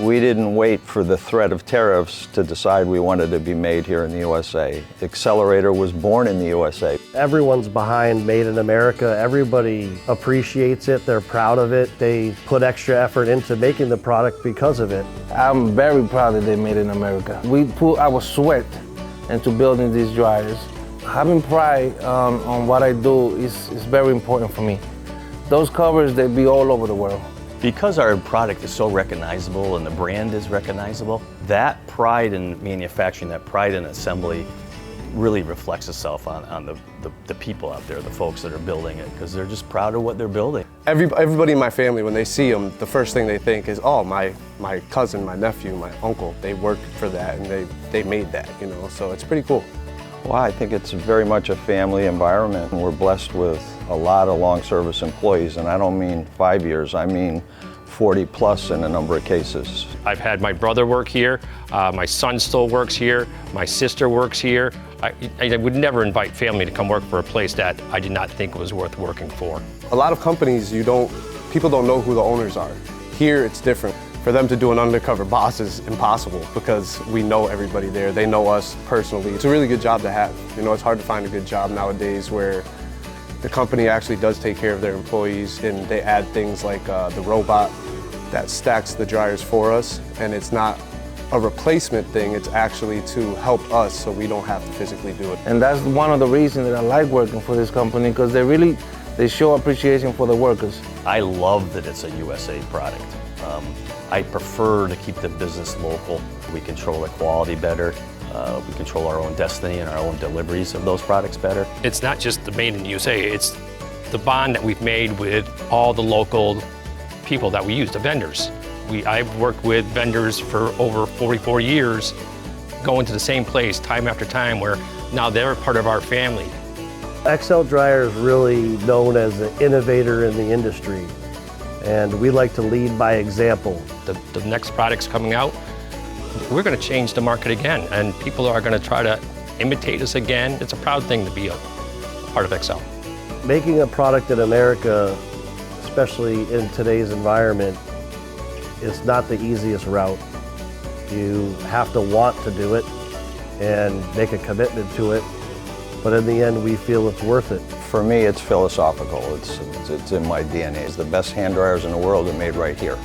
We didn't wait for the threat of tariffs to decide we wanted to be made here in the USA. XLERATOR was born in the USA. Everyone's behind Made in America. Everybody appreciates it. They're proud of it. They put extra effort into making the product because of it. I'm very proud that they made in America. We put our sweat into building these dryers. Having pride on what I do is very important for me. Those covers, they be all over the world. Because our product is so recognizable and the brand is recognizable, that pride in manufacturing, that pride in assembly really reflects itself on the people out there, the folks that are building it, because they're just proud of what they're building. Everybody in my family, when they see them, the first thing they think is, oh, my cousin, my nephew, my uncle, they worked for that and they made that, you know, so it's pretty cool. Well, I think it's very much a family environment, and we're blessed with a lot of long service employees, and I don't mean 5 years, I mean 40 plus in a number of cases. I've had my brother work here, my son still works here, my sister works here. I would never invite family to come work for a place that I did not think was worth working for. A lot of companies, people don't know who the owners are. Here it's different. For them to do an undercover boss is impossible because we know everybody there. They know us personally. It's a really good job to have. You know, it's hard to find a good job nowadays where the company actually does take care of their employees and they add things like the robot that stacks the dryers for us, and it's not a replacement thing, it's actually to help us so we don't have to physically do it. And that's one of the reasons that I like working for this company, because they show appreciation for the workers. I love that it's a USA product. I prefer to keep the business local. We control the quality better. We control our own destiny and our own deliveries of those products better. It's not just the Made in the USA, it's the bond that we've made with all the local people that we use, the vendors. I've worked with vendors for over 44 years, going to the same place time after time, where now they're part of our family. XL Dryer is really known as an innovator in the industry, and we like to lead by example. The next products coming out, we're going to change the market again, and people are going to try to imitate us again. It's a proud thing to be a part of XL. Making a product in America, especially in today's environment, is not the easiest route. You have to want to do it and make a commitment to it, but in the end we feel it's worth it. For me, it's philosophical. It's in my DNA. It's the best hand dryers in the world are made right here.